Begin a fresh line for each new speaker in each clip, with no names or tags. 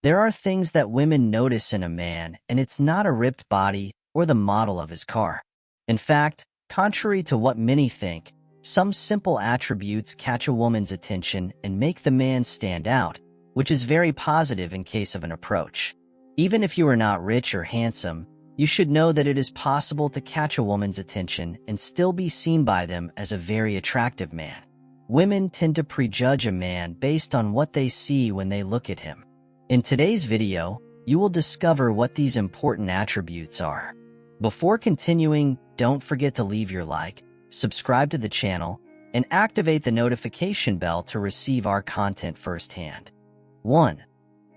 There are things that women notice in a man, and it's not a ripped body or the model of his car. In fact, contrary to what many think, some simple attributes catch a woman's attention and make the man stand out, which is very positive in case of an approach. Even if you are not rich or handsome, you should know that it is possible to catch a woman's attention and still be seen by them as a very attractive man. Women tend to prejudge a man based on what they see when they look at him. In today's video, you will discover what these important attributes are. Before continuing, don't forget to leave your like, subscribe to the channel, and activate the notification bell to receive our content firsthand. 1.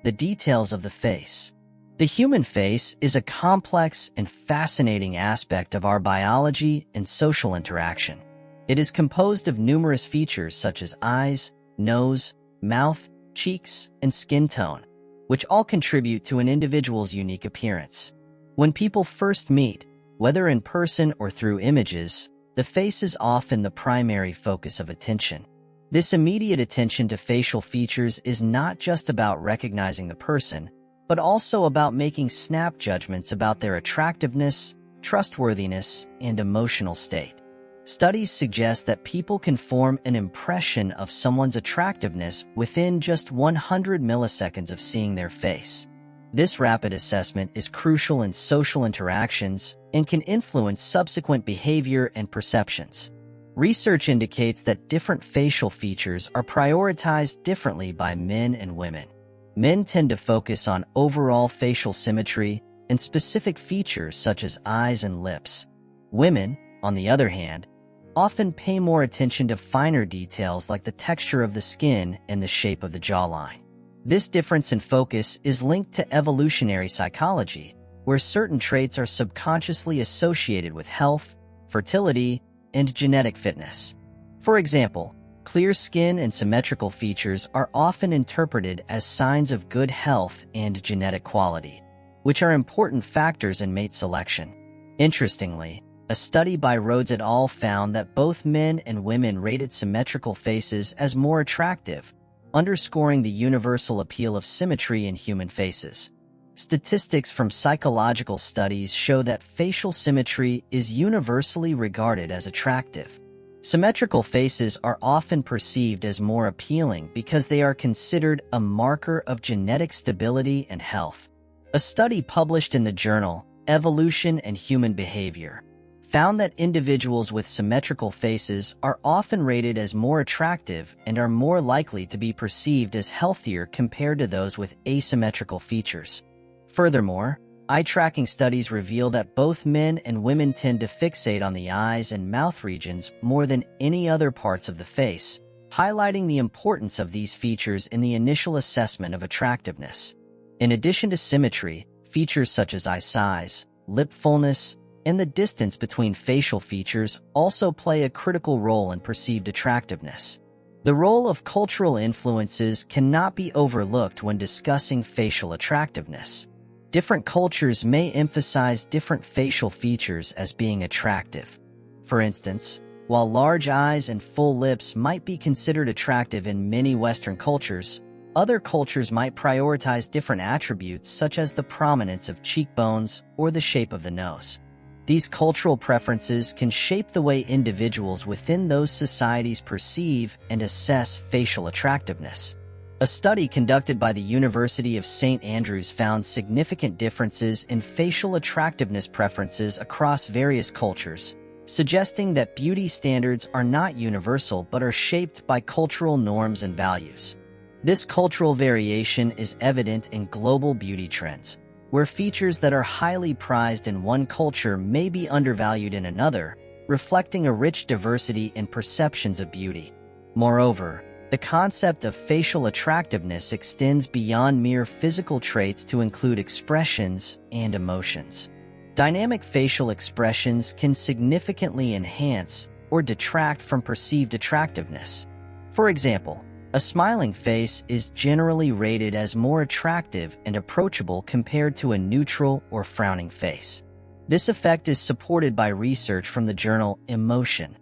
The details of the face. The human face is a complex and fascinating aspect of our biology and social interaction. It is composed of numerous features such as eyes, nose, mouth, cheeks, and skin tone, which all contribute to an individual's unique appearance. When people first meet, whether in person or through images, the face is often the primary focus of attention. This immediate attention to facial features is not just about recognizing the person, but also about making snap judgments about their attractiveness, trustworthiness, and emotional state. Studies suggest that people can form an impression of someone's attractiveness within just 100 milliseconds of seeing their face. This rapid assessment is crucial in social interactions and can influence subsequent behavior and perceptions. Research indicates that different facial features are prioritized differently by men and women. Men tend to focus on overall facial symmetry and specific features such as eyes and lips. Women, on the other hand, often pay more attention to finer details like the texture of the skin and the shape of the jawline. This difference in focus is linked to evolutionary psychology, where certain traits are subconsciously associated with health, fertility, and genetic fitness. For example, clear skin and symmetrical features are often interpreted as signs of good health and genetic quality, which are important factors in mate selection. Interestingly, a study by Rhodes et al. Found that both men and women rated symmetrical faces as more attractive, underscoring the universal appeal of symmetry in human faces. Statistics from psychological studies show that facial symmetry is universally regarded as attractive. Symmetrical faces are often perceived as more appealing because they are considered a marker of genetic stability and health. A study published in the journal Evolution and Human Behavior found that individuals with symmetrical faces are often rated as more attractive and are more likely to be perceived as healthier compared to those with asymmetrical features. Furthermore, eye-tracking studies reveal that both men and women tend to fixate on the eyes and mouth regions more than any other parts of the face, highlighting the importance of these features in the initial assessment of attractiveness. In addition to symmetry, features such as eye size, lip fullness, and the distance between facial features also play a critical role in perceived attractiveness. The role of cultural influences cannot be overlooked when discussing facial attractiveness. Different cultures may emphasize different facial features as being attractive. For instance, while large eyes and full lips might be considered attractive in many Western cultures, other cultures might prioritize different attributes such as the prominence of cheekbones or the shape of the nose. These cultural preferences can shape the way individuals within those societies perceive and assess facial attractiveness. A study conducted by the University of St. Andrews found significant differences in facial attractiveness preferences across various cultures, suggesting that beauty standards are not universal but are shaped by cultural norms and values. This cultural variation is evident in global beauty trends, where features that are highly prized in one culture may be undervalued in another, reflecting a rich diversity in perceptions of beauty. Moreover, the concept of facial attractiveness extends beyond mere physical traits to include expressions and emotions. Dynamic facial expressions can significantly enhance or detract from perceived attractiveness. For example, a smiling face is generally rated as more attractive and approachable compared to a neutral or frowning face. This effect is supported by research from the journal Emotion,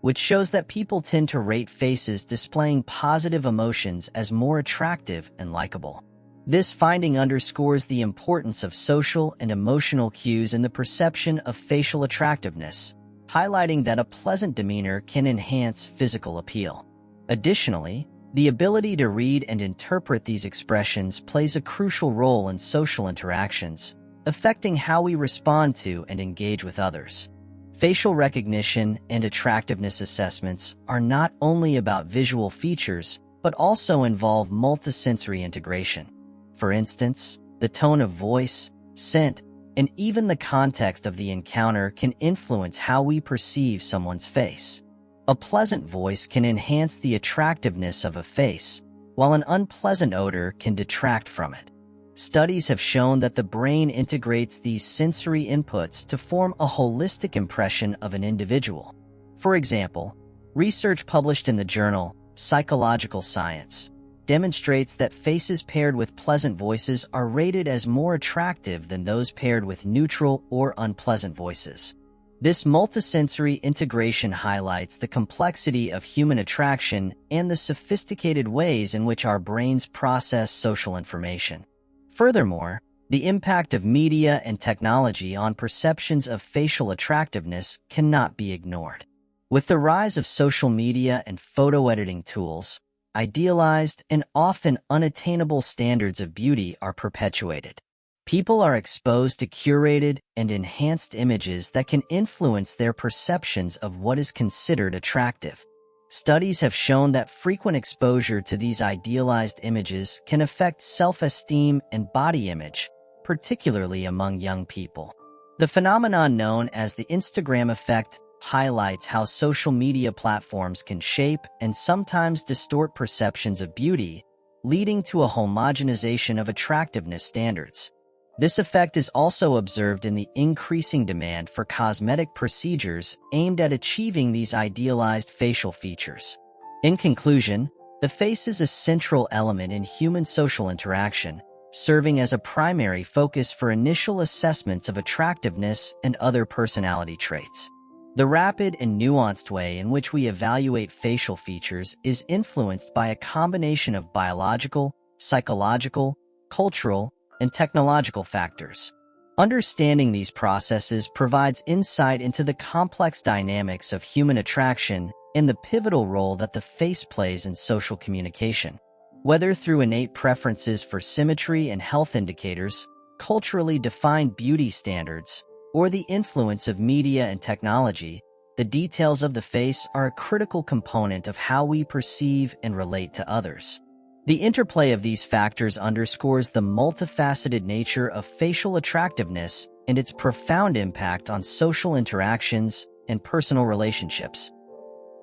which shows that people tend to rate faces displaying positive emotions as more attractive and likable. This finding underscores the importance of social and emotional cues in the perception of facial attractiveness, highlighting that a pleasant demeanor can enhance physical appeal. Additionally, the ability to read and interpret these expressions plays a crucial role in social interactions, affecting how we respond to and engage with others. Facial recognition and attractiveness assessments are not only about visual features, but also involve multisensory integration. For instance, the tone of voice, scent, and even the context of the encounter can influence how we perceive someone's face. A pleasant voice can enhance the attractiveness of a face, while an unpleasant odor can detract from it. Studies have shown that the brain integrates these sensory inputs to form a holistic impression of an individual. For example, research published in the journal Psychological Science demonstrates that faces paired with pleasant voices are rated as more attractive than those paired with neutral or unpleasant voices. This multisensory integration highlights the complexity of human attraction and the sophisticated ways in which our brains process social information. Furthermore, the impact of media and technology on perceptions of facial attractiveness cannot be ignored. With the rise of social media and photo editing tools, idealized and often unattainable standards of beauty are perpetuated. People are exposed to curated and enhanced images that can influence their perceptions of what is considered attractive. Studies have shown that frequent exposure to these idealized images can affect self-esteem and body image, particularly among young people. The phenomenon known as the Instagram effect highlights how social media platforms can shape and sometimes distort perceptions of beauty, leading to a homogenization of attractiveness standards. This effect is also observed in the increasing demand for cosmetic procedures aimed at achieving these idealized facial features. In conclusion, the face is a central element in human social interaction, serving as a primary focus for initial assessments of attractiveness and other personality traits. The rapid and nuanced way in which we evaluate facial features is influenced by a combination of biological, psychological, cultural, and technological factors. Understanding these processes provides insight into the complex dynamics of human attraction and the pivotal role that the face plays in social communication. Whether through innate preferences for symmetry and health indicators, culturally defined beauty standards, or the influence of media and technology, the details of the face are a critical component of how we perceive and relate to others. The interplay of these factors underscores the multifaceted nature of facial attractiveness and its profound impact on social interactions and personal relationships.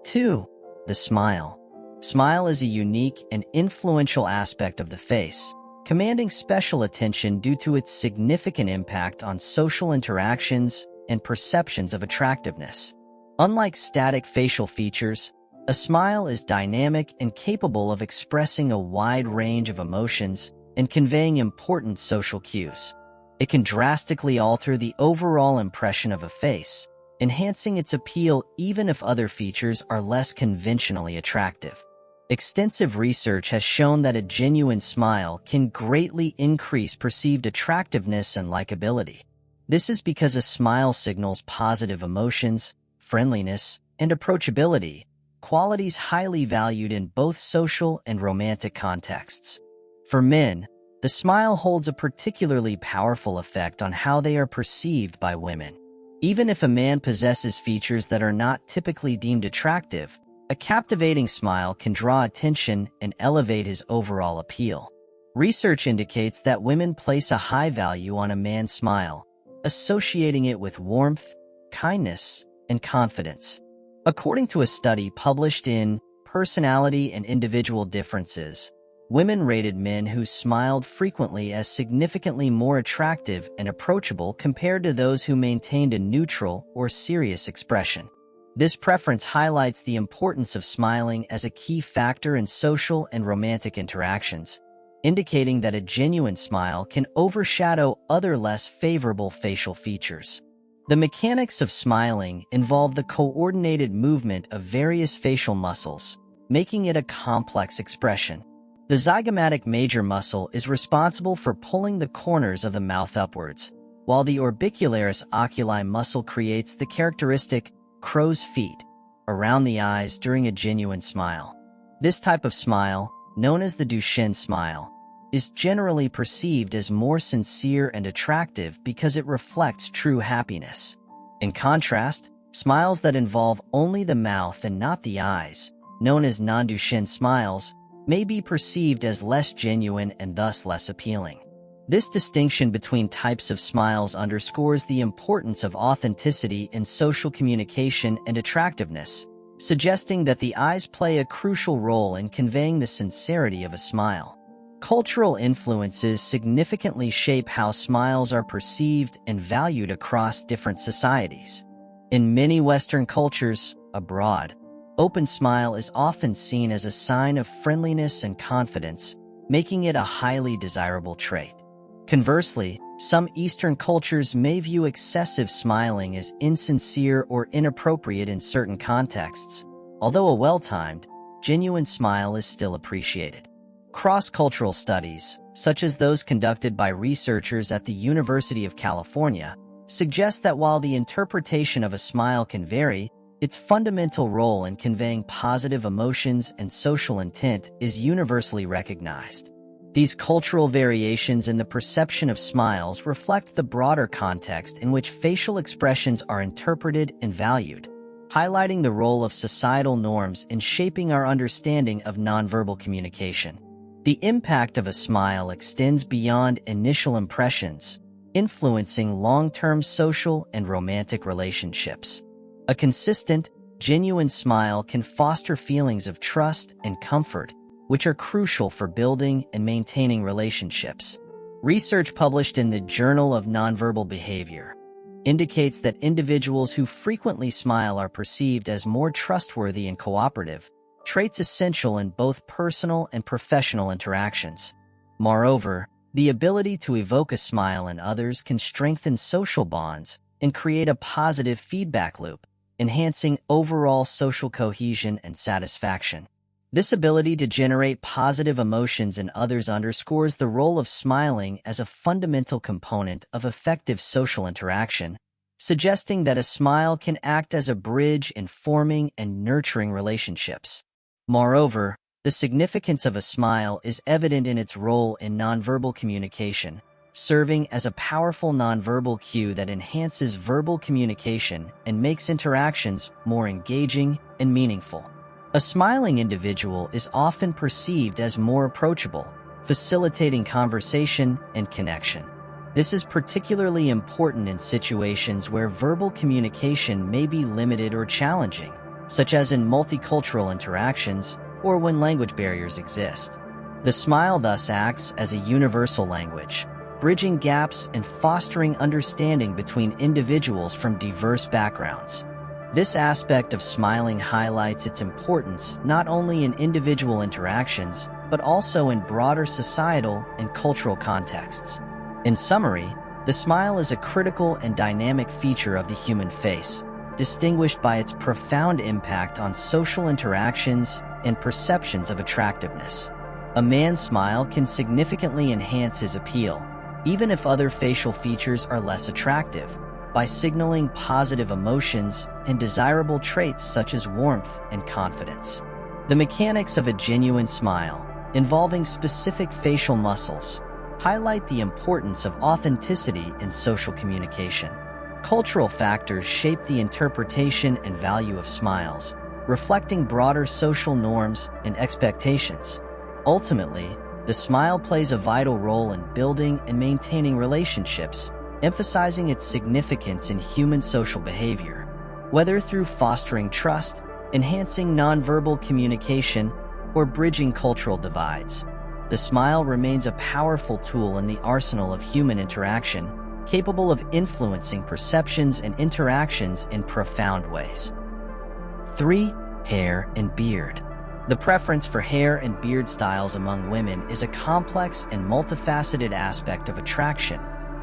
2. The smile. Smile is a unique and influential aspect of the face, commanding special attention due to its significant impact on social interactions and perceptions of attractiveness. Unlike static facial features, a smile is dynamic and capable of expressing a wide range of emotions and conveying important social cues. It can drastically alter the overall impression of a face, enhancing its appeal even if other features are less conventionally attractive. Extensive research has shown that a genuine smile can greatly increase perceived attractiveness and likability. This is because a smile signals positive emotions, friendliness, and approachability, qualities highly valued in both social and romantic contexts. For men, the smile holds a particularly powerful effect on how they are perceived by women. Even if a man possesses features that are not typically deemed attractive, a captivating smile can draw attention and elevate his overall appeal. Research indicates that women place a high value on a man's smile, associating it with warmth, kindness, and confidence. According to a study published in Personality and Individual Differences, women rated men who smiled frequently as significantly more attractive and approachable compared to those who maintained a neutral or serious expression. This preference highlights the importance of smiling as a key factor in social and romantic interactions, indicating that a genuine smile can overshadow other less favorable facial features. The mechanics of smiling involve the coordinated movement of various facial muscles, making it a complex expression. The zygomatic major muscle is responsible for pulling the corners of the mouth upwards, while the orbicularis oculi muscle creates the characteristic crow's feet around the eyes during a genuine smile. This type of smile, known as the Duchenne smile, is generally perceived as more sincere and attractive because it reflects true happiness. In contrast, smiles that involve only the mouth and not the eyes, known as non-Duchenne smiles, may be perceived as less genuine and thus less appealing. This distinction between types of smiles underscores the importance of authenticity in social communication and attractiveness, suggesting that the eyes play a crucial role in conveying the sincerity of a smile. Cultural influences significantly shape how smiles are perceived and valued across different societies. In many Western cultures, abroad, open smile is often seen as a sign of friendliness and confidence, making it a highly desirable trait. Conversely, some Eastern cultures may view excessive smiling as insincere or inappropriate in certain contexts, although a well-timed, genuine smile is still appreciated. Cross-cultural studies, such as those conducted by researchers at the University of California, suggest that while the interpretation of a smile can vary, its fundamental role in conveying positive emotions and social intent is universally recognized. These cultural variations in the perception of smiles reflect the broader context in which facial expressions are interpreted and valued, highlighting the role of societal norms in shaping our understanding of nonverbal communication. The impact of a smile extends beyond initial impressions, influencing long-term social and romantic relationships. A consistent, genuine smile can foster feelings of trust and comfort, which are crucial for building and maintaining relationships. Research published in the Journal of Nonverbal Behavior indicates that individuals who frequently smile are perceived as more trustworthy and cooperative, traits essential in both personal and professional interactions. Moreover, the ability to evoke a smile in others can strengthen social bonds and create a positive feedback loop, enhancing overall social cohesion and satisfaction. This ability to generate positive emotions in others underscores the role of smiling as a fundamental component of effective social interaction, suggesting that a smile can act as a bridge in forming and nurturing relationships. Moreover, the significance of a smile is evident in its role in nonverbal communication, serving as a powerful nonverbal cue that enhances verbal communication and makes interactions more engaging and meaningful. A smiling individual is often perceived as more approachable, facilitating conversation and connection. This is particularly important in situations where verbal communication may be limited or challenging, such as in multicultural interactions or when language barriers exist. The smile thus acts as a universal language, bridging gaps and fostering understanding between individuals from diverse backgrounds. This aspect of smiling highlights its importance not only in individual interactions, but also in broader societal and cultural contexts. In summary, the smile is a critical and dynamic feature of the human face, distinguished by its profound impact on social interactions and perceptions of attractiveness. A man's smile can significantly enhance his appeal, even if other facial features are less attractive, by signaling positive emotions and desirable traits such as warmth and confidence. The mechanics of a genuine smile, involving specific facial muscles, highlight the importance of authenticity in social communication. Cultural factors shape the interpretation and value of smiles, reflecting broader social norms and expectations. Ultimately, the smile plays a vital role in building and maintaining relationships, emphasizing its significance in human social behavior. Whether through fostering trust, enhancing nonverbal communication, or bridging cultural divides, the smile remains a powerful tool in the arsenal of human interaction, capable of influencing perceptions and interactions in profound ways. 3. Hair and beard. The preference for hair and beard styles among women is a complex and multifaceted aspect of attraction,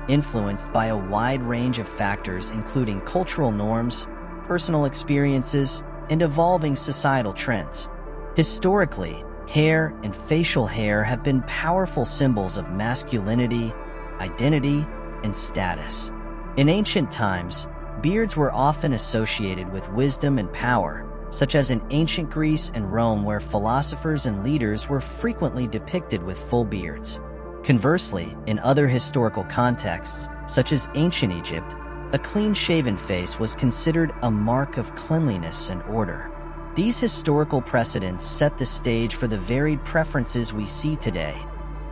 influenced by a wide range of factors including cultural norms, personal experiences, and evolving societal trends. Historically, Hair and facial hair have been powerful symbols of masculinity, identity, and status. In ancient times, beards were often associated with wisdom and power, such as in ancient Greece and Rome, where philosophers and leaders were frequently depicted with full beards. Conversely, in other historical contexts, such as ancient Egypt, a clean-shaven face was considered a mark of cleanliness and order. These historical precedents set the stage for the varied preferences we see today,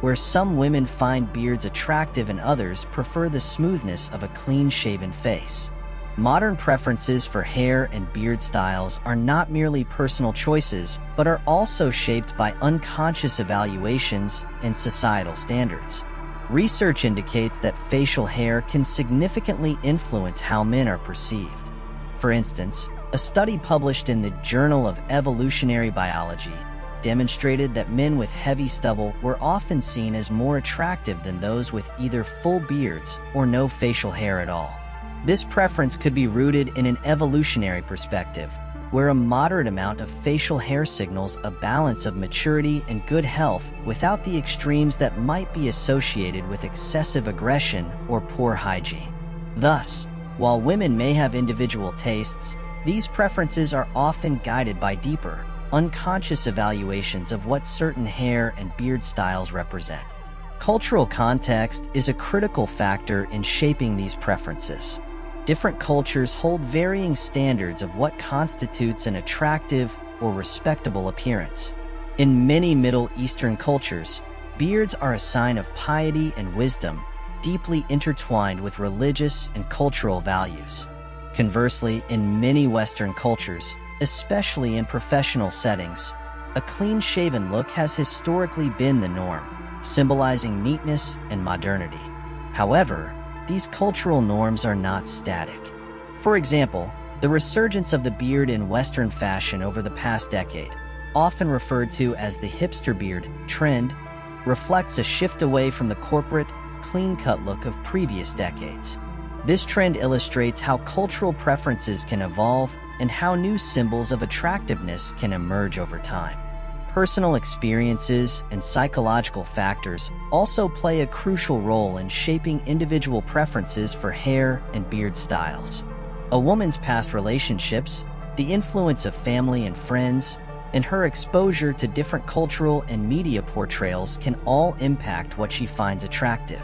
where some women find beards attractive and others prefer the smoothness of a clean-shaven face. Modern preferences for hair and beard styles are not merely personal choices, but are also shaped by unconscious evaluations and societal standards. Research indicates that facial hair can significantly influence how men are perceived. For instance, a study published in the Journal of Evolutionary Biology demonstrated that men with heavy stubble were often seen as more attractive than those with either full beards or no facial hair at all. This preference could be rooted in an evolutionary perspective, where a moderate amount of facial hair signals a balance of maturity and good health without the extremes that might be associated with excessive aggression or poor hygiene. Thus, while women may have individual tastes, these preferences are often guided by deeper, unconscious evaluations of what certain hair and beard styles represent. Cultural context is a critical factor in shaping these preferences. Different cultures hold varying standards of what constitutes an attractive or respectable appearance. In many Middle Eastern cultures, beards are a sign of piety and wisdom, deeply intertwined with religious and cultural values. Conversely, in many Western cultures, especially in professional settings, a clean-shaven look has historically been the norm, symbolizing neatness and modernity. However, these cultural norms are not static. For example, the resurgence of the beard in Western fashion over the past decade, often referred to as the hipster beard trend, reflects a shift away from the corporate, clean-cut look of previous decades. This trend illustrates how cultural preferences can evolve and how new symbols of attractiveness can emerge over time. Personal experiences and psychological factors also play a crucial role in shaping individual preferences for hair and beard styles. A woman's past relationships, the influence of family and friends, and her exposure to different cultural and media portrayals can all impact what she finds attractive.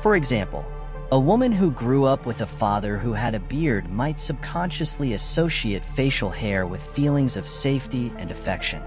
For example, a woman who grew up with a father who had a beard might subconsciously associate facial hair with feelings of safety and affection.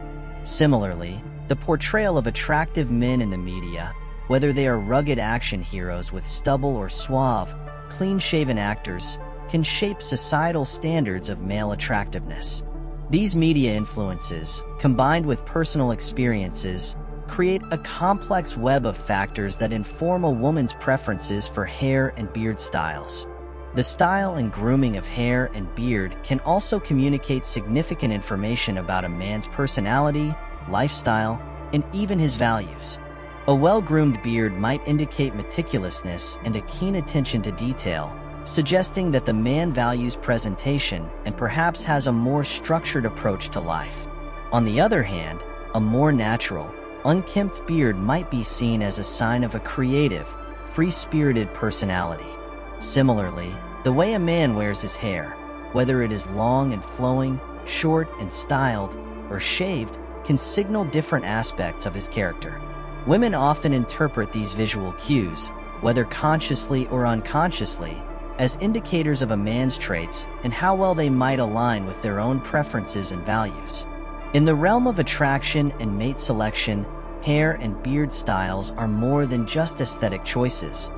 Similarly, the portrayal of attractive men in the media, whether they are rugged action heroes with stubble or suave, clean-shaven actors, can shape societal standards of male attractiveness. These media influences, combined with personal experiences, create a complex web of factors that inform a woman's preferences for hair and beard styles. The style and grooming of hair and beard can also communicate significant information about a man's personality, lifestyle, and even his values. A well-groomed beard might indicate meticulousness and a keen attention to detail, suggesting that the man values presentation and perhaps has a more structured approach to life. On the other hand, a more natural, unkempt beard might be seen as a sign of a creative, free-spirited personality. Similarly, the way a man wears his hair, whether it is long and flowing, short and styled, or shaved, can signal different aspects of his character. Women often interpret these visual cues, whether consciously or unconsciously, as indicators of a man's traits and how well they might align with their own preferences and values. In the realm of attraction and mate selection, hair and beard styles are more than just aesthetic choices.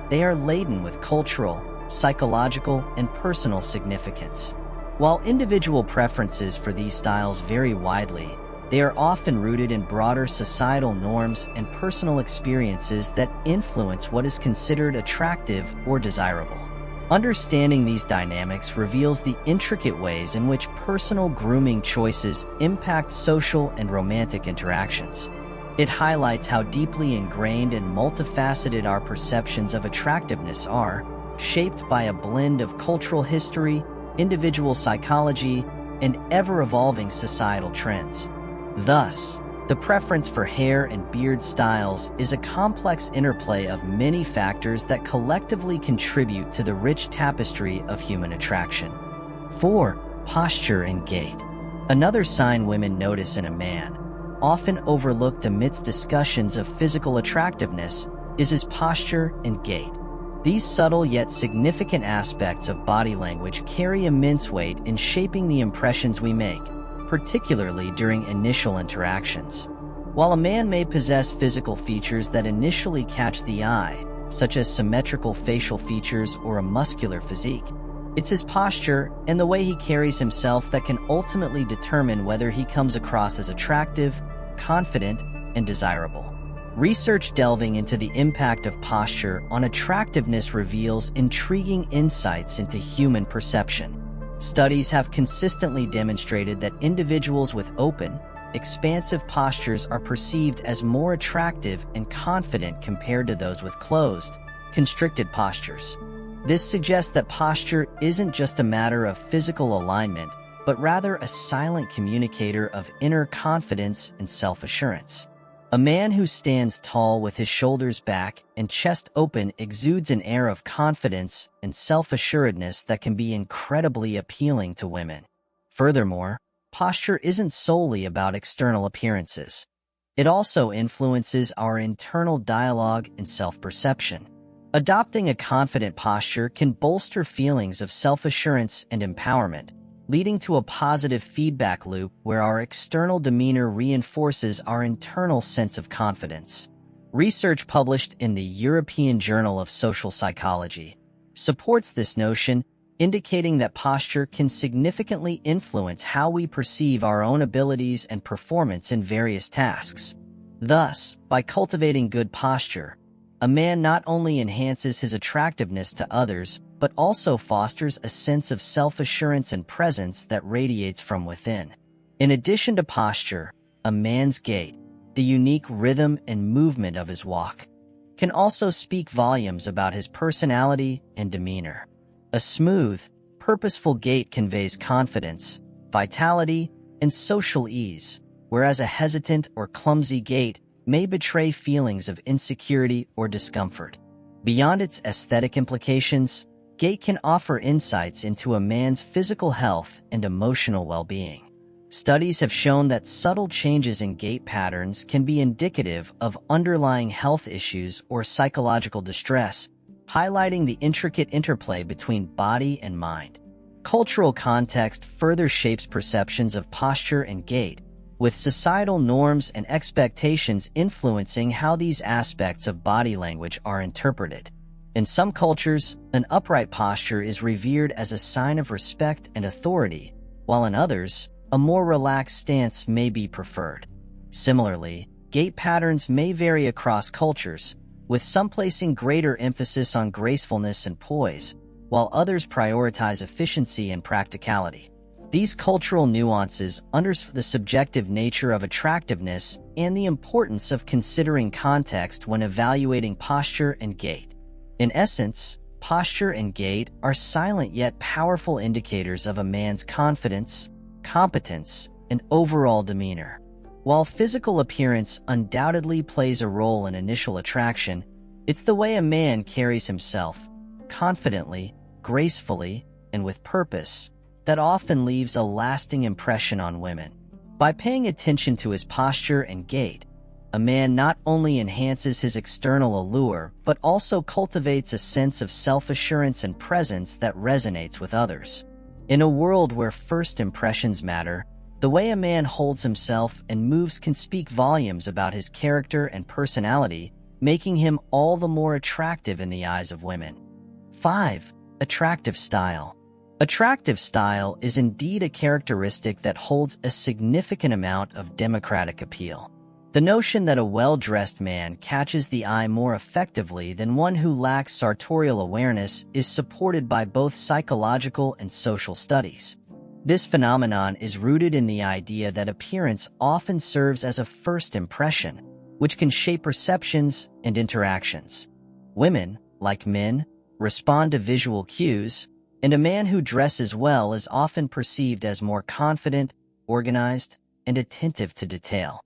They are laden with cultural, psychological, and personal significance. While individual preferences for these styles vary widely, they are often rooted in broader societal norms and personal experiences that influence what is considered attractive or desirable. Understanding these dynamics reveals the intricate ways in which personal grooming choices impact social and romantic interactions. It highlights how deeply ingrained and multifaceted our perceptions of attractiveness are, shaped by a blend of cultural history, individual psychology, and ever-evolving societal trends. Thus, The preference for hair and beard styles is a complex interplay of many factors that collectively contribute to the rich tapestry of human attraction. 4. Posture and gait. Another sign women notice in a man, often overlooked amidst discussions of physical attractiveness, is his posture and gait. These subtle yet significant aspects of body language carry immense weight in shaping the impressions we make, particularly during initial interactions. While a man may possess physical features that initially catch the eye, such as symmetrical facial features or a muscular physique, it's his posture and the way he carries himself that can ultimately determine whether he comes across as attractive, confident, and desirable. Research delving into the impact of posture on attractiveness reveals intriguing insights into human perception. Studies have consistently demonstrated that individuals with open, expansive postures are perceived as more attractive and confident compared to those with closed, constricted postures. This suggests that posture isn't just a matter of physical alignment, but rather a silent communicator of inner confidence and self-assurance. A man who stands tall with his shoulders back and chest open exudes an air of confidence and self-assuredness that can be incredibly appealing to women. Furthermore, posture isn't solely about external appearances. It also influences our internal dialogue and self-perception. Adopting a confident posture can bolster feelings of self-assurance and empowerment, leading to a positive feedback loop where our external demeanor reinforces our internal sense of confidence. Research published in the European Journal of Social Psychology supports this notion, indicating that posture can significantly influence how we perceive our own abilities and performance in various tasks. Thus, by cultivating good posture, a man not only enhances his attractiveness to others, but also fosters a sense of self-assurance and presence that radiates from within. In addition to posture, a man's gait, the unique rhythm and movement of his walk, can also speak volumes about his personality and demeanor. A smooth, purposeful gait conveys confidence, vitality, and social ease, whereas a hesitant or clumsy gait may betray feelings of insecurity or discomfort. Beyond its aesthetic implications, gait can offer insights into a man's physical health and emotional well-being. Studies have shown that subtle changes in gait patterns can be indicative of underlying health issues or psychological distress, highlighting the intricate interplay between body and mind. Cultural context further shapes perceptions of posture and gait, with societal norms and expectations influencing how these aspects of body language are interpreted. In some cultures, an upright posture is revered as a sign of respect and authority, while in others, a more relaxed stance may be preferred. Similarly, gait patterns may vary across cultures, with some placing greater emphasis on gracefulness and poise, while others prioritize efficiency and practicality. These cultural nuances underscore the subjective nature of attractiveness and the importance of considering context when evaluating posture and gait. In essence, posture and gait are silent yet powerful indicators of a man's confidence, competence, and overall demeanor. While physical appearance undoubtedly plays a role in initial attraction, it's the way a man carries himself, confidently, gracefully, and with purpose, that often leaves a lasting impression on women. By paying attention to his posture and gait, a man not only enhances his external allure, but also cultivates a sense of self-assurance and presence that resonates with others. In a world where first impressions matter, the way a man holds himself and moves can speak volumes about his character and personality, making him all the more attractive in the eyes of women. 5. Attractive style. Attractive style is indeed a characteristic that holds a significant amount of democratic appeal. The notion that a well-dressed man catches the eye more effectively than one who lacks sartorial awareness is supported by both psychological and social studies. This phenomenon is rooted in the idea that appearance often serves as a first impression, which can shape perceptions and interactions. Women, like men, respond to visual cues, and a man who dresses well is often perceived as more confident, organized, and attentive to detail.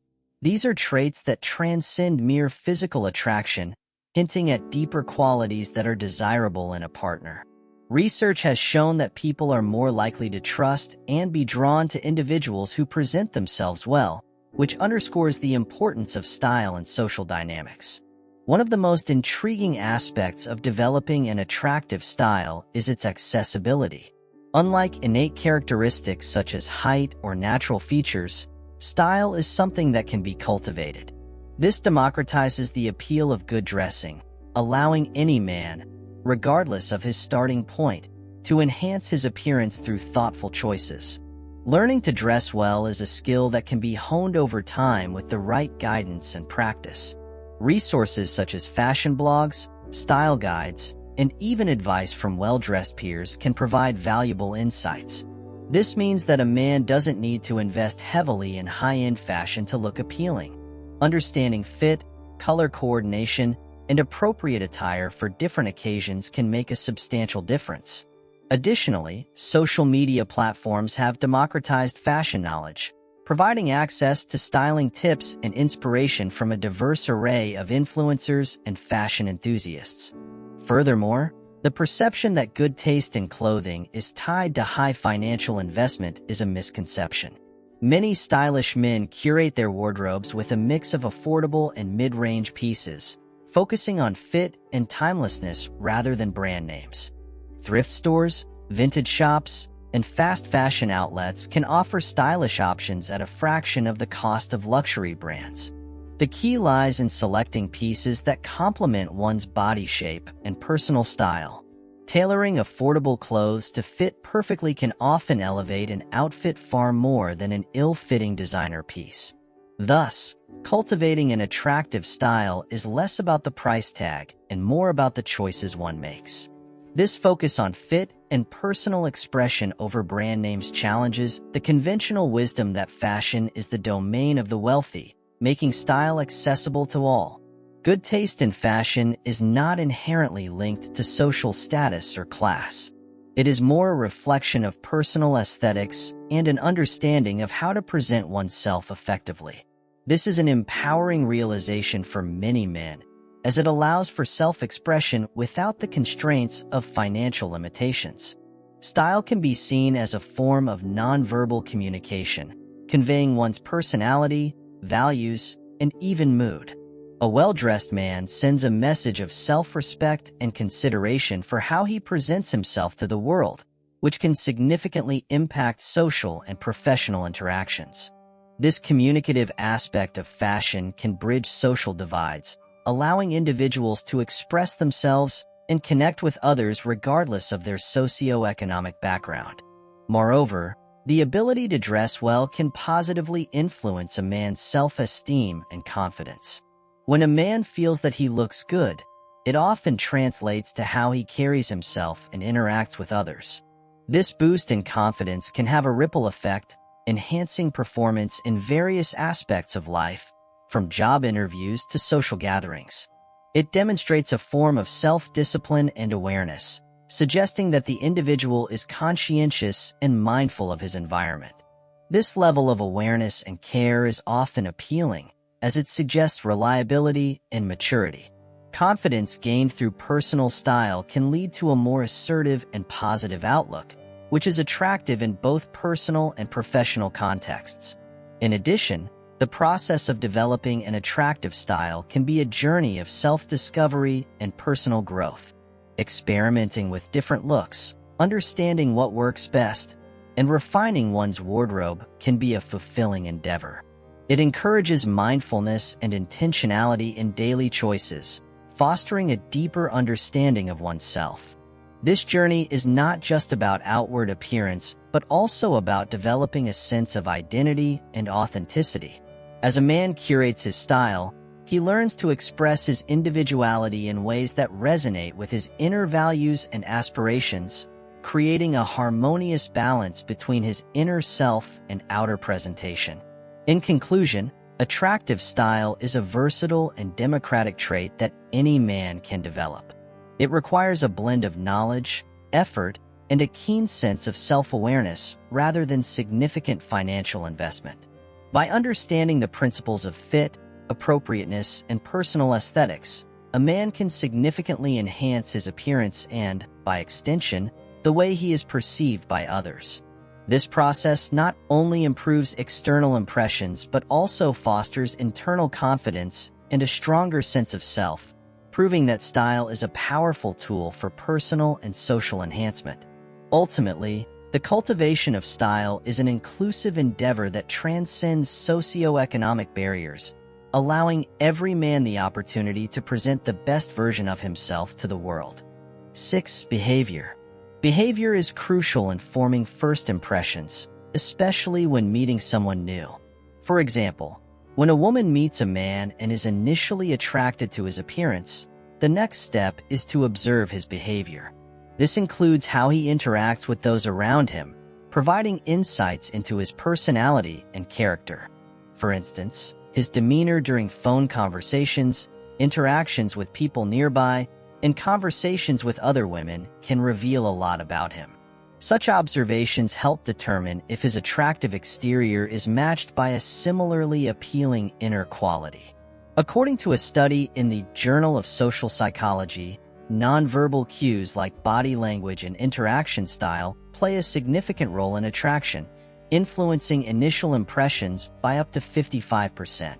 These are traits that transcend mere physical attraction, hinting at deeper qualities that are desirable in a partner. Research has shown that people are more likely to trust and be drawn to individuals who present themselves well, which underscores the importance of style and social dynamics. One of the most intriguing aspects of developing an attractive style is its accessibility. Unlike innate characteristics such as height or natural features, style is something that can be cultivated. This democratizes the appeal of good dressing, allowing any man, regardless of his starting point, to enhance his appearance through thoughtful choices. Learning to dress well is a skill that can be honed over time with the right guidance and practice. Resources such as fashion blogs, style guides, and even advice from well-dressed peers can provide valuable insights. This means that a man doesn't need to invest heavily in high-end fashion to look appealing. Understanding fit, color coordination, and appropriate attire for different occasions can make a substantial difference. Additionally, social media platforms have democratized fashion knowledge, providing access to styling tips and inspiration from a diverse array of influencers and fashion enthusiasts. Furthermore, the perception that good taste in clothing is tied to high financial investment is a misconception. Many stylish men curate their wardrobes with a mix of affordable and mid-range pieces, focusing on fit and timelessness rather than brand names. Thrift stores, vintage shops, and fast fashion outlets can offer stylish options at a fraction of the cost of luxury brands. The key lies in selecting pieces that complement one's body shape and personal style. Tailoring affordable clothes to fit perfectly can often elevate an outfit far more than an ill-fitting designer piece. Thus, cultivating an attractive style is less about the price tag and more about the choices one makes. This focus on fit and personal expression over brand names challenges the conventional wisdom that fashion is the domain of the wealthy, making style accessible to all. Good taste in fashion is not inherently linked to social status or class. It is more a reflection of personal aesthetics and an understanding of how to present oneself effectively. This is an empowering realization for many men, as it allows for self-expression without the constraints of financial limitations. Style can be seen as a form of nonverbal communication, conveying one's personality, values, and even mood. A well-dressed man sends a message of self-respect and consideration for how he presents himself to the world, which can significantly impact social and professional interactions. This communicative aspect of fashion can bridge social divides, allowing individuals to express themselves and connect with others regardless of their socioeconomic background. Moreover, the ability to dress well can positively influence a man's self-esteem and confidence. When a man feels that he looks good, it often translates to how he carries himself and interacts with others. This boost in confidence can have a ripple effect, enhancing performance in various aspects of life, from job interviews to social gatherings. It demonstrates a form of self-discipline and awareness, suggesting that the individual is conscientious and mindful of his environment. This level of awareness and care is often appealing, as it suggests reliability and maturity. Confidence gained through personal style can lead to a more assertive and positive outlook, which is attractive in both personal and professional contexts. In addition, the process of developing an attractive style can be a journey of self-discovery and personal growth. Experimenting with different looks, understanding what works best, and refining one's wardrobe can be a fulfilling endeavor. It encourages mindfulness and intentionality in daily choices, fostering a deeper understanding of oneself. This journey is not just about outward appearance, but also about developing a sense of identity and authenticity. As a man curates his style, he learns to express his individuality in ways that resonate with his inner values and aspirations, creating a harmonious balance between his inner self and outer presentation. In conclusion, attractive style is a versatile and democratic trait that any man can develop. It requires a blend of knowledge, effort, and a keen sense of self-awareness rather than significant financial investment. By understanding the principles of fit, appropriateness, and personal aesthetics, a man can significantly enhance his appearance and, by extension, the way he is perceived by others. This process not only improves external impressions but also fosters internal confidence and a stronger sense of self, proving that style is a powerful tool for personal and social enhancement. Ultimately, the cultivation of style is an inclusive endeavor that transcends socioeconomic barriers, allowing every man the opportunity to present the best version of himself to the world. 6. Behavior. Behavior is crucial in forming first impressions, especially when meeting someone new. For example, when a woman meets a man and is initially attracted to his appearance, the next step is to observe his behavior. This includes how he interacts with those around him, providing insights into his personality and character. For instance, his demeanor during phone conversations, interactions with people nearby, and conversations with other women can reveal a lot about him. Such observations help determine if his attractive exterior is matched by a similarly appealing inner quality. According to a study in the Journal of Social Psychology, nonverbal cues like body language and interaction style play a significant role in attraction, influencing initial impressions by up to 55%.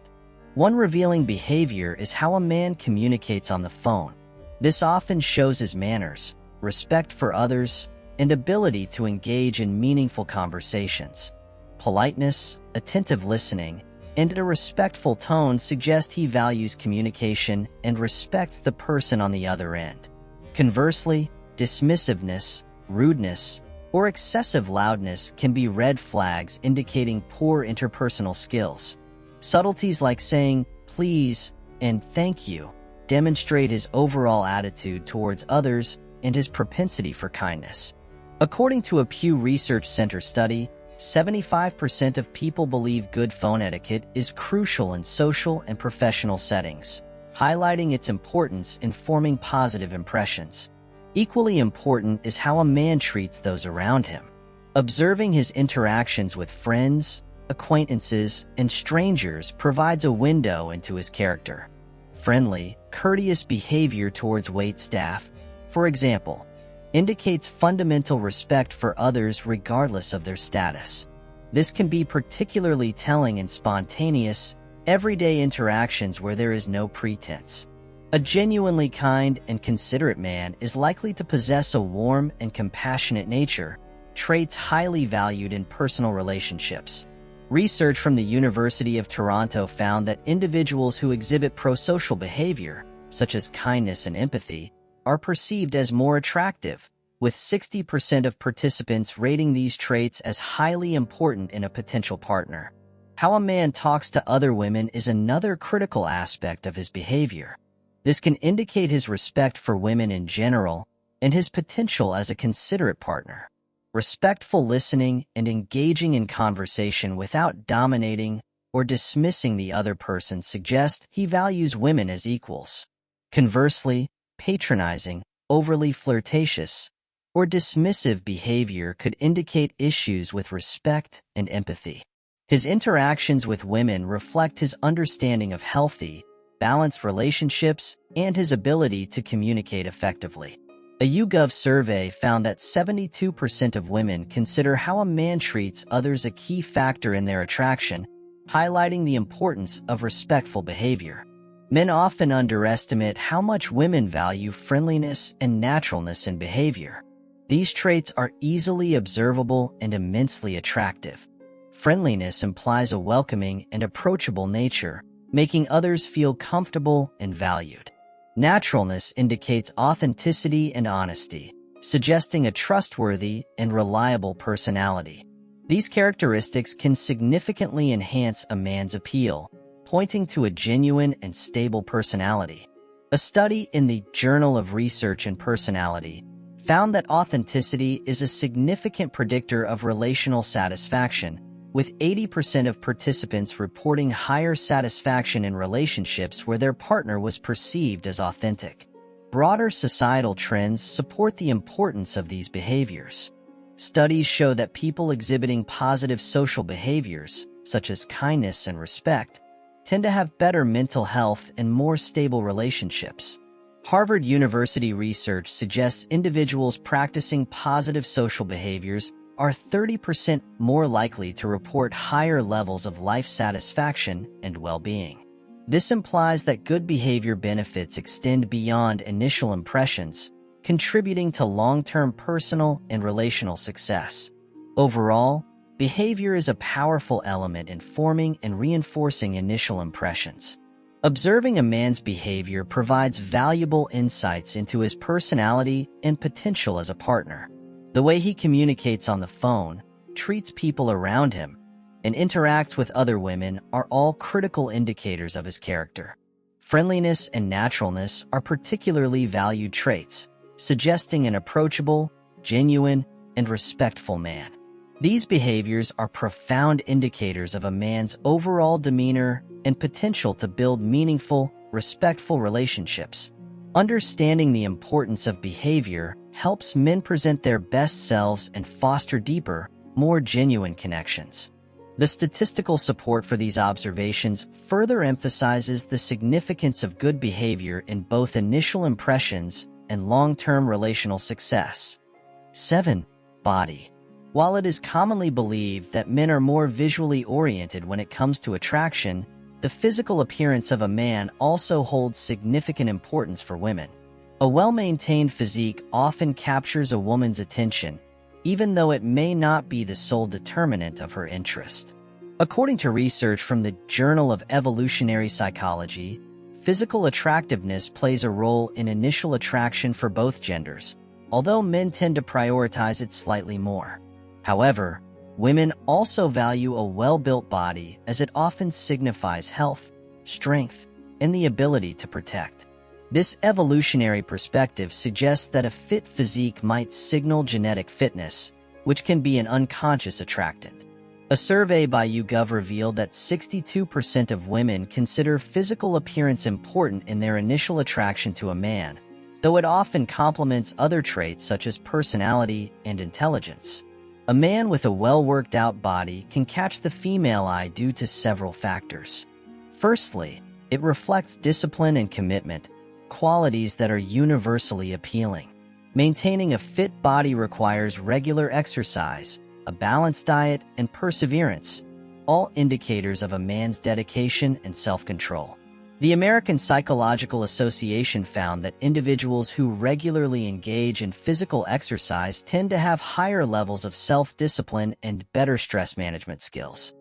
One revealing behavior is how a man communicates on the phone. This often shows his manners, respect for others, and ability to engage in meaningful conversations. Politeness, attentive listening, and a respectful tone suggest he values communication and respects the person on the other end. Conversely, dismissiveness, rudeness, or excessive loudness can be red flags indicating poor interpersonal skills. Subtleties like saying please and thank you demonstrate his overall attitude towards others and his propensity for kindness. According to a Pew Research Center study, 75% of people believe good phone etiquette is crucial in social and professional settings, highlighting its importance in forming positive impressions. Equally important is how a man treats those around him. Observing his interactions with friends, acquaintances, and strangers provides a window into his character. Friendly, courteous behavior towards waitstaff, for example, indicates fundamental respect for others regardless of their status. This can be particularly telling in spontaneous, everyday interactions where there is no pretense. A genuinely kind and considerate man is likely to possess a warm and compassionate nature, traits highly valued in personal relationships. Research from the University of Toronto found that individuals who exhibit prosocial behavior, such as kindness and empathy, are perceived as more attractive, with 60% of participants rating these traits as highly important in a potential partner. How a man talks to other women is another critical aspect of his behavior. This can indicate his respect for women in general and his potential as a considerate partner. Respectful listening and engaging in conversation without dominating or dismissing the other person suggest he values women as equals. Conversely, patronizing, overly flirtatious, or dismissive behavior could indicate issues with respect and empathy. His interactions with women reflect his understanding of healthy, balanced relationships and his ability to communicate effectively. A YouGov survey found that 72% of women consider how a man treats others a key factor in their attraction, highlighting the importance of respectful behavior. Men often underestimate how much women value friendliness and naturalness in behavior. These traits are easily observable and immensely attractive. Friendliness implies a welcoming and approachable nature, making others feel comfortable and valued. Naturalness indicates authenticity and honesty, suggesting a trustworthy and reliable personality. These characteristics can significantly enhance a man's appeal, pointing to a genuine and stable personality. A study in the Journal of Research and Personality found that authenticity is a significant predictor of relational satisfaction, with 80% of participants reporting higher satisfaction in relationships where their partner was perceived as authentic. Broader societal trends support the importance of these behaviors. Studies show that people exhibiting positive social behaviors, such as kindness and respect, tend to have better mental health and more stable relationships. Harvard University research suggests individuals practicing positive social behaviors are 30% more likely to report higher levels of life satisfaction and well-being. This implies that good behavior benefits extend beyond initial impressions, contributing to long-term personal and relational success. Overall, behavior is a powerful element in forming and reinforcing initial impressions. Observing a man's behavior provides valuable insights into his personality and potential as a partner. The way he communicates on the phone, treats people around him, and interacts with other women are all critical indicators of his character. Friendliness and naturalness are particularly valued traits, suggesting an approachable, genuine, and respectful man. These behaviors are profound indicators of a man's overall demeanor and potential to build meaningful, respectful relationships. Understanding the importance of behavior helps men present their best selves and foster deeper, more genuine connections. The statistical support for these observations further emphasizes the significance of good behavior in both initial impressions and long-term relational success. 7. Body. While it is commonly believed that men are more visually oriented when it comes to attraction, the physical appearance of a man also holds significant importance for women. A well-maintained physique often captures a woman's attention, even though it may not be the sole determinant of her interest. According to research from the Journal of Evolutionary Psychology, physical attractiveness plays a role in initial attraction for both genders, although men tend to prioritize it slightly more. However, women also value a well-built body as it often signifies health, strength, and the ability to protect. This evolutionary perspective suggests that a fit physique might signal genetic fitness, which can be an unconscious attractant. A survey by YouGov revealed that 62% of women consider physical appearance important in their initial attraction to a man, though it often complements other traits such as personality and intelligence. A man with a well-worked-out body can catch the female eye due to several factors. Firstly, it reflects discipline and commitment, qualities that are universally appealing. Maintaining a fit body requires regular exercise, a balanced diet, and perseverance, all indicators of a man's dedication and self-control. The American Psychological Association found that individuals who regularly engage in physical exercise tend to have higher levels of self-discipline and better stress management skills.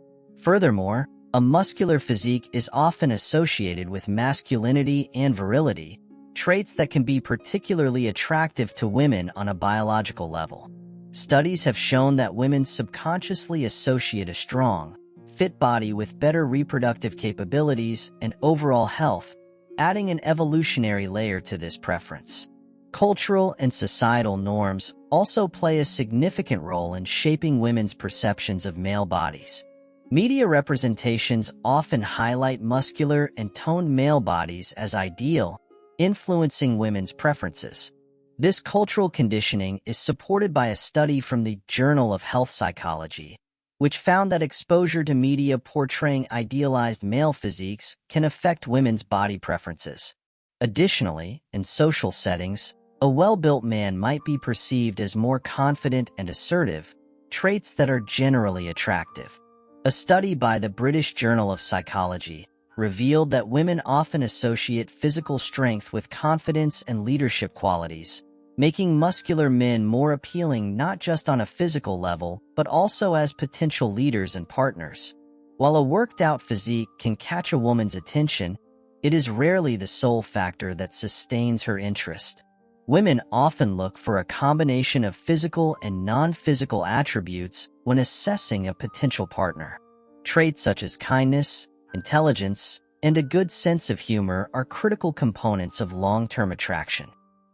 Furthermore, a muscular physique is often associated with masculinity and virility, traits that can be particularly attractive to women on a biological level. Studies have shown that women subconsciously associate a strong, fit body with better reproductive capabilities and overall health, adding an evolutionary layer to this preference. Cultural and societal norms also play a significant role in shaping women's perceptions of male bodies. Media representations often highlight muscular and toned male bodies as ideal, influencing women's preferences. This cultural conditioning is supported by a study from the Journal of Health Psychology, which found that exposure to media portraying idealized male physiques can affect women's body preferences. Additionally, in social settings, a well-built man might be perceived as more confident and assertive, traits that are generally attractive. A study by the British Journal of Psychology revealed that women often associate physical strength with confidence and leadership qualities, making muscular men more appealing not just on a physical level, but also as potential leaders and partners. While a worked-out physique can catch a woman's attention, it is rarely the sole factor that sustains her interest. Women often look for a combination of physical and non-physical attributes when assessing a potential partner. Traits such as kindness, intelligence, and a good sense of humor are critical components of long-term attraction.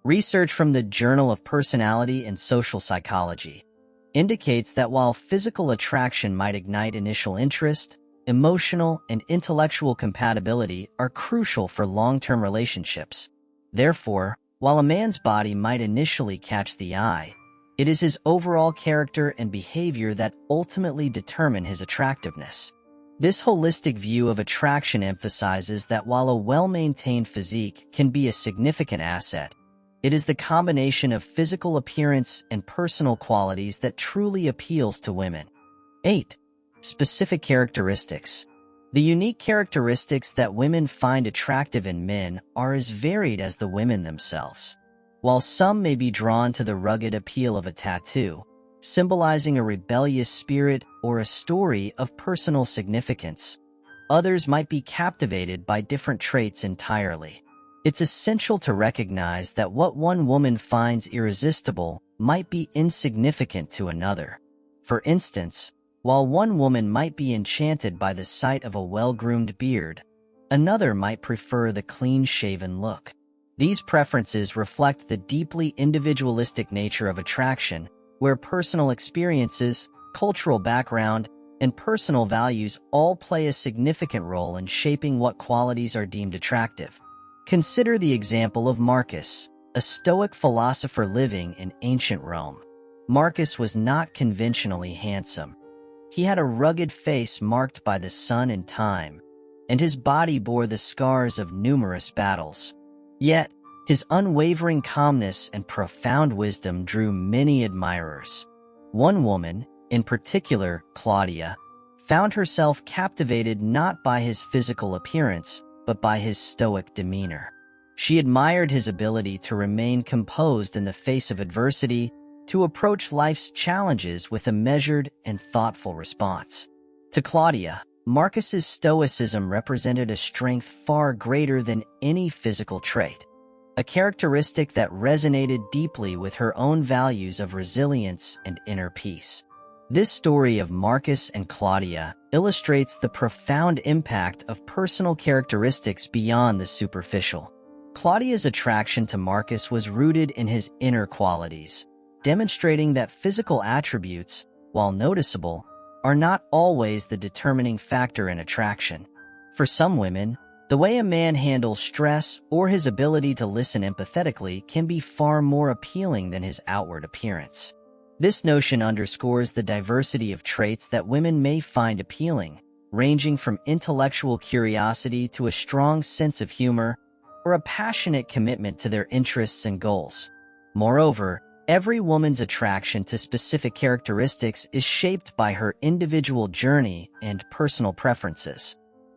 Research from the Journal of Personality and Social Psychology indicates that while physical attraction might ignite initial interest, emotional and intellectual compatibility are crucial for long-term relationships. Therefore, while a man's body might initially catch the eye, it is his overall character and behavior that ultimately determine his attractiveness. This holistic view of attraction emphasizes that while a well-maintained physique can be a significant asset, it is the combination of physical appearance and personal qualities that truly appeals to women. 8. Specific characteristics. The unique characteristics that women find attractive in men are as varied as the women themselves. While some may be drawn to the rugged appeal of a tattoo, symbolizing a rebellious spirit or a story of personal significance, others might be captivated by different traits entirely. It's essential to recognize that what one woman finds irresistible might be insignificant to another. For instance, while one woman might be enchanted by the sight of a well-groomed beard, another might prefer the clean-shaven look. These preferences reflect the deeply individualistic nature of attraction, where personal experiences, cultural background, and personal values all play a significant role in shaping what qualities are deemed attractive. Consider the example of Marcus, a Stoic philosopher living in ancient Rome. Marcus was not conventionally handsome. He had a rugged face marked by the sun and time, and his body bore the scars of numerous battles. Yet, his unwavering calmness and profound wisdom drew many admirers. One woman, in particular Claudia, found herself captivated not by his physical appearance, but by his stoic demeanor. She admired his ability to remain composed in the face of adversity, to approach life's challenges with a measured and thoughtful response. To Claudia, Marcus's stoicism represented a strength far greater than any physical trait, a characteristic that resonated deeply with her own values of resilience and inner peace. This story of Marcus and Claudia illustrates the profound impact of personal characteristics beyond the superficial. Claudia's attraction to Marcus was rooted in his inner qualities, demonstrating that physical attributes, while noticeable, are not always the determining factor in attraction. For some women, the way a man handles stress or his ability to listen empathetically can be far more appealing than his outward appearance. This notion underscores the diversity of traits that women may find appealing, ranging from intellectual curiosity to a strong sense of humor or a passionate commitment to their interests and goals. Moreover, every woman's attraction to specific characteristics is shaped by her individual journey and personal preferences.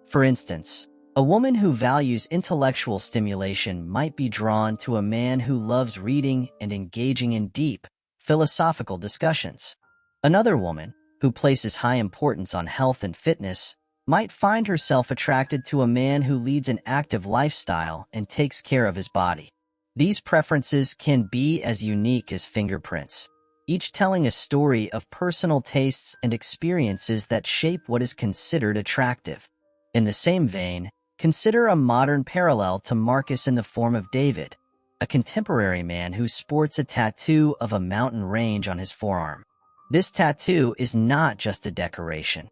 For instance, a woman who values intellectual stimulation might be drawn to a man who loves reading and engaging in deep, philosophical discussions. Another woman, who places high importance on health and fitness, might find herself attracted to a man who leads an active lifestyle and takes care of his body. These preferences can be as unique as fingerprints, each telling a story of personal tastes and experiences that shape what is considered attractive. In the same vein, consider a modern parallel to Marcus in the form of David, a contemporary man who sports a tattoo of a mountain range on his forearm. This tattoo is not just a decoration.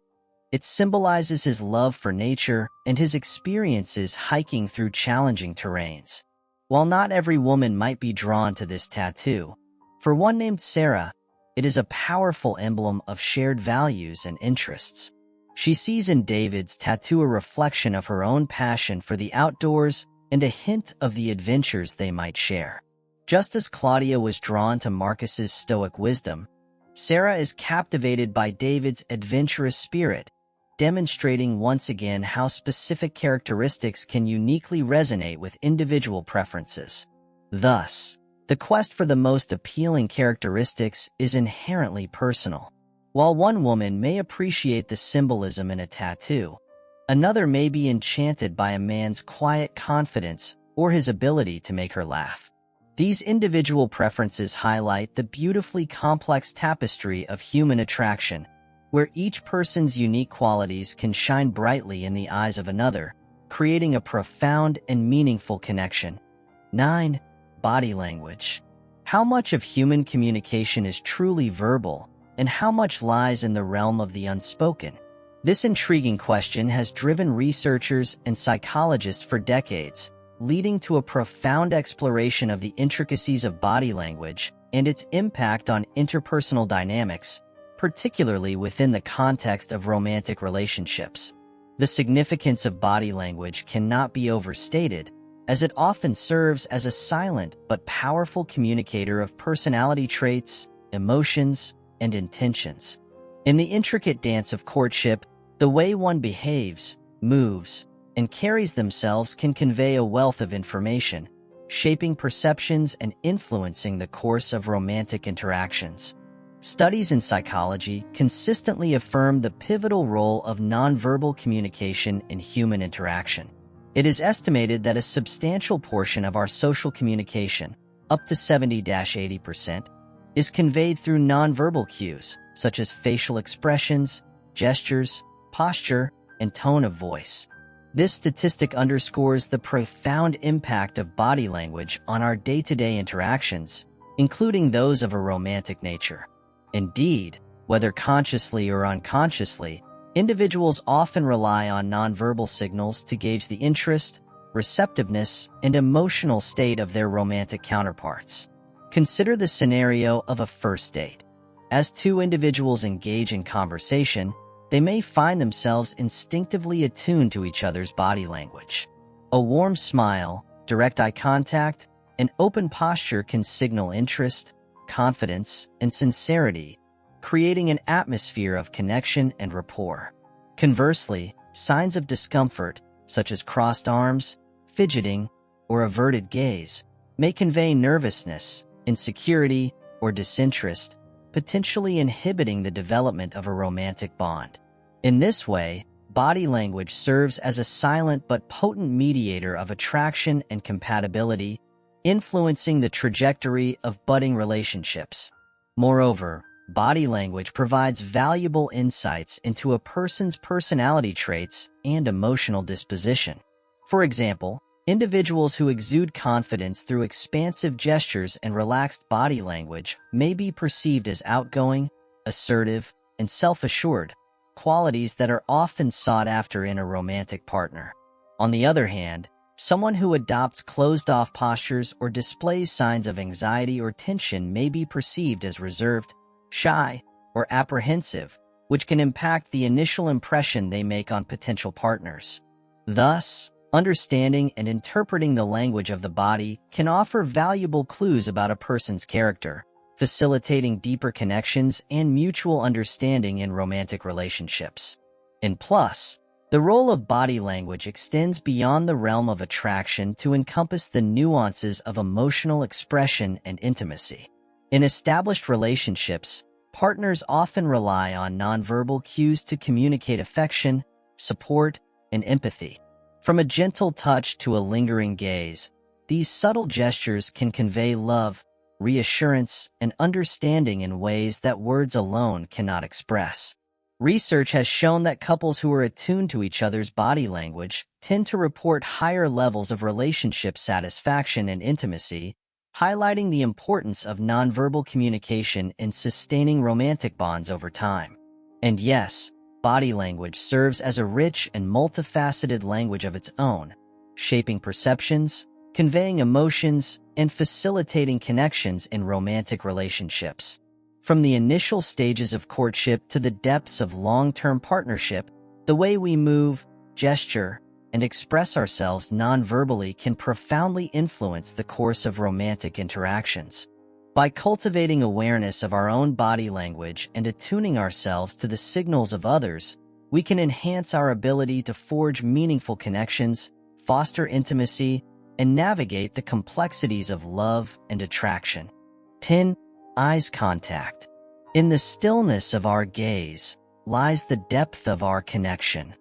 It symbolizes his love for nature and his experiences hiking through challenging terrains. While not every woman might be drawn to this tattoo, for one named Sarah, it is a powerful emblem of shared values and interests. She sees in David's tattoo a reflection of her own passion for the outdoors and a hint of the adventures they might share. Just as Claudia was drawn to Marcus's stoic wisdom, Sarah is captivated by David's adventurous spirit, demonstrating once again how specific characteristics can uniquely resonate with individual preferences. Thus, the quest for the most appealing characteristics is inherently personal. While one woman may appreciate the symbolism in a tattoo, another may be enchanted by a man's quiet confidence or his ability to make her laugh. These individual preferences highlight the beautifully complex tapestry of human attraction, where each person's unique qualities can shine brightly in the eyes of another, creating a profound and meaningful connection. 9. Body language. How much of human communication is truly verbal, and how much lies in the realm of the unspoken? This intriguing question has driven researchers and psychologists for decades, leading to a profound exploration of the intricacies of body language and its impact on interpersonal dynamics, particularly within the context of romantic relationships. The significance of body language cannot be overstated, as it often serves as a silent but powerful communicator of personality traits, emotions, and intentions. In the intricate dance of courtship, the way one behaves, moves, and carries themselves can convey a wealth of information, shaping perceptions and influencing the course of romantic interactions. Studies in psychology consistently affirm the pivotal role of nonverbal communication in human interaction. It is estimated that a substantial portion of our social communication, up to 70–80%, is conveyed through nonverbal cues, such as facial expressions, gestures, posture, and tone of voice. This statistic underscores the profound impact of body language on our day-to-day interactions, including those of a romantic nature. Indeed, whether consciously or unconsciously, individuals often rely on nonverbal signals to gauge the interest, receptiveness, and emotional state of their romantic counterparts. Consider the scenario of a first date. As two individuals engage in conversation, they may find themselves instinctively attuned to each other's body language. A warm smile, direct eye contact, and open posture can signal interest, confidence, and sincerity, creating an atmosphere of connection and rapport. Conversely, signs of discomfort, such as crossed arms, fidgeting, or averted gaze, may convey nervousness, insecurity, or disinterest, potentially inhibiting the development of a romantic bond. In this way, body language serves as a silent but potent mediator of attraction and compatibility, influencing the trajectory of budding relationships. Moreover, body language provides valuable insights into a person's personality traits and emotional disposition. For example, individuals who exude confidence through expansive gestures and relaxed body language may be perceived as outgoing, assertive, and self-assured, qualities that are often sought after in a romantic partner. On the other hand, someone who adopts closed-off postures or displays signs of anxiety or tension may be perceived as reserved, shy, or apprehensive, which can impact the initial impression they make on potential partners. Thus, understanding and interpreting the language of the body can offer valuable clues about a person's character, facilitating deeper connections and mutual understanding in romantic relationships. And plus, the role of body language extends beyond the realm of attraction to encompass the nuances of emotional expression and intimacy. In established relationships, partners often rely on nonverbal cues to communicate affection, support, and empathy. From a gentle touch to a lingering gaze, these subtle gestures can convey love, reassurance, and understanding in ways that words alone cannot express. Research has shown that couples who are attuned to each other's body language tend to report higher levels of relationship satisfaction and intimacy, highlighting the importance of nonverbal communication in sustaining romantic bonds over time. And yes, body language serves as a rich and multifaceted language of its own, shaping perceptions, conveying emotions, and facilitating connections in romantic relationships. From the initial stages of courtship to the depths of long-term partnership, the way we move, gesture, and express ourselves non-verbally can profoundly influence the course of romantic interactions. By cultivating awareness of our own body language and attuning ourselves to the signals of others, we can enhance our ability to forge meaningful connections, foster intimacy, and navigate the complexities of love and attraction. 10. Eyes contact. In the stillness of our gaze lies the depth of our connection.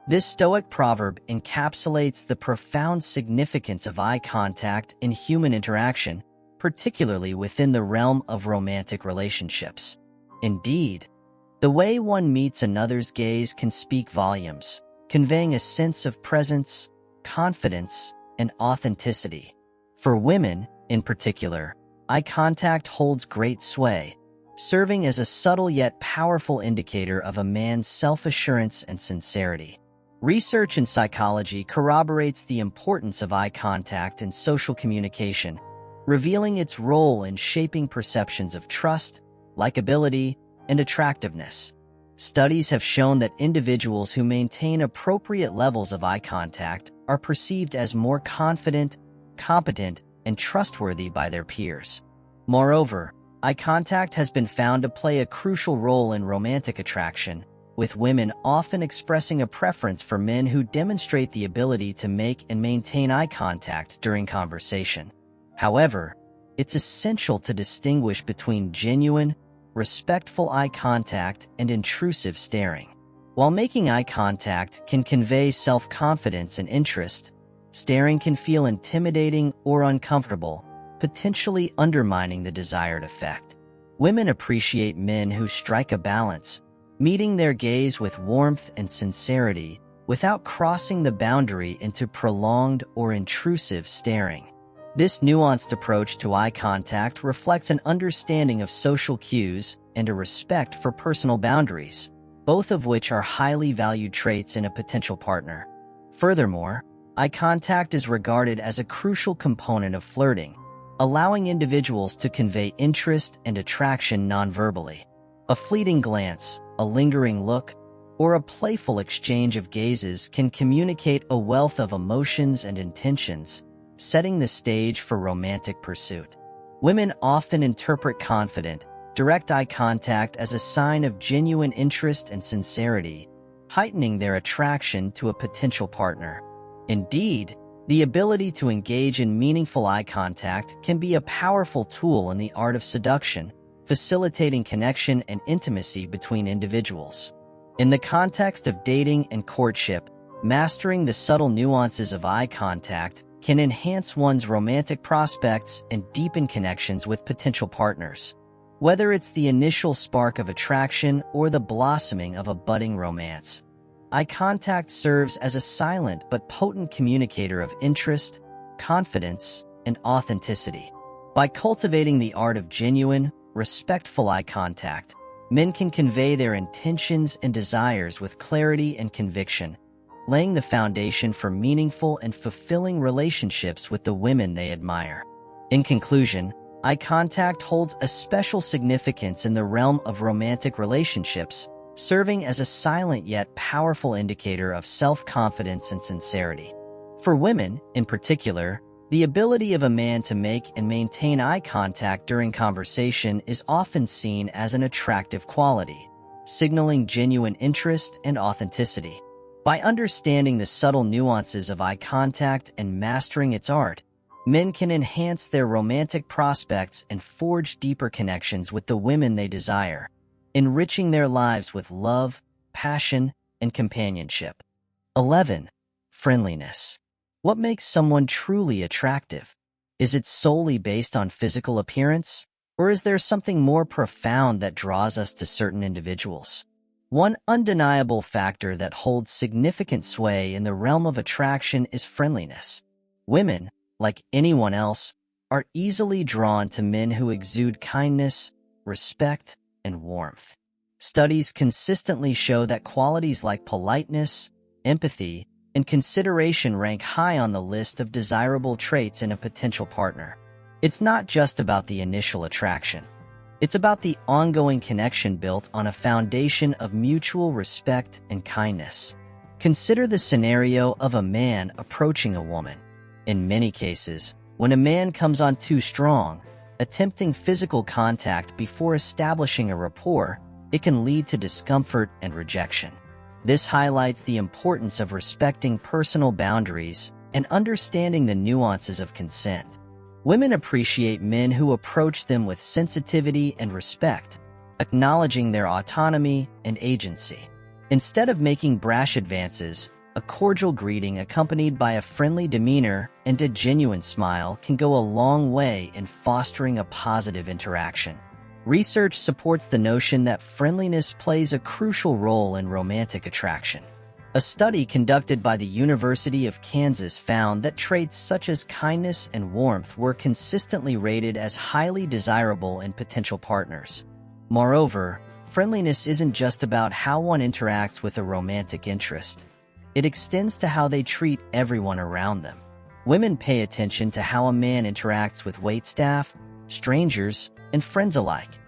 This Stoic proverb encapsulates the profound significance of eye contact in human interaction, particularly within the realm of romantic relationships. Indeed, the way one meets another's gaze can speak volumes, conveying a sense of presence, confidence, and authenticity. For women, in particular, eye contact holds great sway, serving as a subtle yet powerful indicator of a man's self-assurance and sincerity. Research in psychology corroborates the importance of eye contact in social communication, revealing its role in shaping perceptions of trust, likability, and attractiveness. Studies have shown that individuals who maintain appropriate levels of eye contact are perceived as more confident, competent, and trustworthy by their peers. Moreover, eye contact has been found to play a crucial role in romantic attraction, with women often expressing a preference for men who demonstrate the ability to make and maintain eye contact during conversation. However, it's essential to distinguish between genuine, respectful eye contact and intrusive staring. While making eye contact can convey self-confidence and interest, staring can feel intimidating or uncomfortable, potentially undermining the desired effect. Women appreciate men who strike a balance, meeting their gaze with warmth and sincerity without crossing the boundary into prolonged or intrusive staring. This nuanced approach to eye contact reflects an understanding of social cues and a respect for personal boundaries, both of which are highly valued traits in a potential partner. Furthermore, eye contact is regarded as a crucial component of flirting, allowing individuals to convey interest and attraction nonverbally. A fleeting glance, a lingering look, or a playful exchange of gazes can communicate a wealth of emotions and intentions, setting the stage for romantic pursuit. Women often interpret confident, direct eye contact as a sign of genuine interest and sincerity, heightening their attraction to a potential partner. Indeed, the ability to engage in meaningful eye contact can be a powerful tool in the art of seduction, facilitating connection and intimacy between individuals. In the context of dating and courtship, mastering the subtle nuances of eye contact can enhance one's romantic prospects and deepen connections with potential partners. Whether it's the initial spark of attraction or the blossoming of a budding romance, eye contact serves as a silent but potent communicator of interest, confidence, and authenticity. By cultivating the art of genuine, respectful eye contact, men can convey their intentions and desires with clarity and conviction, laying the foundation for meaningful and fulfilling relationships with the women they admire. In conclusion, eye contact holds a special significance in the realm of romantic relationships, serving as a silent yet powerful indicator of self-confidence and sincerity. For women, in particular, the ability of a man to make and maintain eye contact during conversation is often seen as an attractive quality, signaling genuine interest and authenticity. By understanding the subtle nuances of eye contact and mastering its art, men can enhance their romantic prospects and forge deeper connections with the women they desire, enriching their lives with love, passion, and companionship. 11. Friendliness. What makes someone truly attractive? Is it solely based on physical appearance, or is there something more profound that draws us to certain individuals? One undeniable factor that holds significant sway in the realm of attraction is friendliness. Women, like anyone else, are easily drawn to men who exude kindness, respect, and warmth. Studies consistently show that qualities like politeness, empathy, and consideration rank high on the list of desirable traits in a potential partner. It's not just about the initial attraction. It's about the ongoing connection built on a foundation of mutual respect and kindness. Consider the scenario of a man approaching a woman. In many cases, when a man comes on too strong, attempting physical contact before establishing a rapport, it can lead to discomfort and rejection. This highlights the importance of respecting personal boundaries and understanding the nuances of consent. Women appreciate men who approach them with sensitivity and respect, acknowledging their autonomy and agency. Instead of making brash advances, a cordial greeting accompanied by a friendly demeanor and a genuine smile can go a long way in fostering a positive interaction. Research supports the notion that friendliness plays a crucial role in romantic attraction. A study conducted by the University of Kansas found that traits such as kindness and warmth were consistently rated as highly desirable in potential partners. Moreover, friendliness isn't just about how one interacts with a romantic interest. It extends to how they treat everyone around them. Women pay attention to how a man interacts with waitstaff, strangers, and friends alike.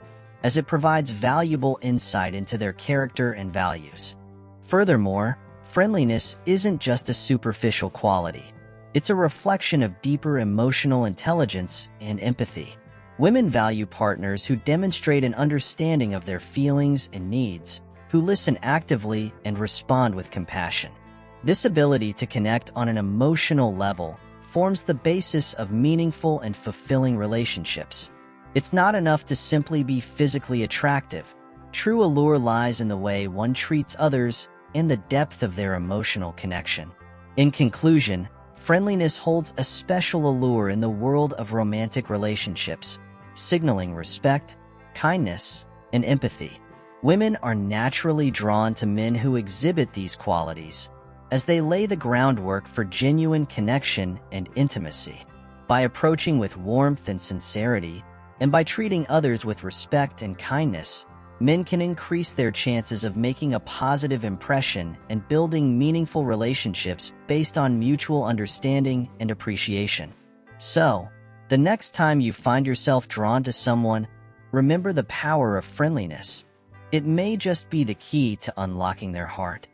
as it provides valuable insight into their character and values. Furthermore, friendliness isn't just a superficial quality. It's a reflection of deeper emotional intelligence and empathy. Women value partners who demonstrate an understanding of their feelings and needs, who listen actively and respond with compassion. This ability to connect on an emotional level forms the basis of meaningful and fulfilling relationships. It's not enough to simply be physically attractive. True allure lies in the way one treats others and the depth of their emotional connection. In conclusion, friendliness holds a special allure in the world of romantic relationships, signaling respect, kindness, and empathy. Women are naturally drawn to men who exhibit these qualities, as they lay the groundwork for genuine connection and intimacy. By approaching with warmth and sincerity, and by treating others with respect and kindness, men can increase their chances of making a positive impression and building meaningful relationships based on mutual understanding and appreciation. So, the next time you find yourself drawn to someone, remember the power of friendliness. It may just be the key to unlocking their heart.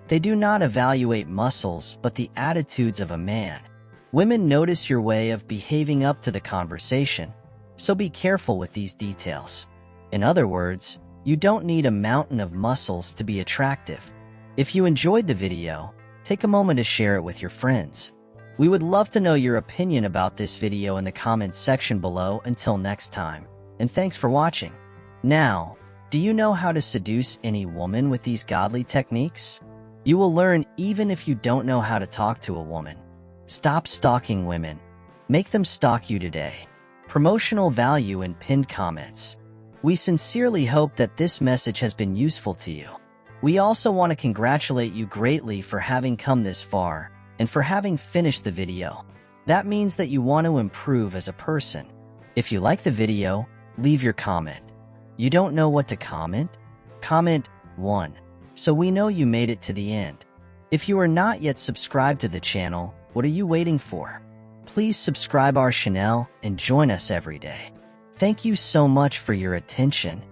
They do not evaluate muscles, but the attitudes of a man. Women notice your way of behaving up to the conversation, so be careful with these details. In other words, you don't need a mountain of muscles to be attractive. If you enjoyed the video, take a moment to share it with your friends. We would love to know your opinion about this video in the comments section below. Until next time, and thanks for watching. Now, do you know how to seduce any woman with these godly techniques? You will learn even if you don't know how to talk to a woman. Stop stalking women. Make them stalk you today. Promotional value in pinned comments. We sincerely hope that this message has been useful to you. We also want to congratulate you greatly for having come this far and for having finished the video. That means that you want to improve as a person. If you like the video, leave your comment. You don't know what to comment? Comment 1, so we know you made it to the end. If you are not yet subscribed to the channel, what are you waiting for? Please subscribe our channel and join us every day. Thank you so much for your attention,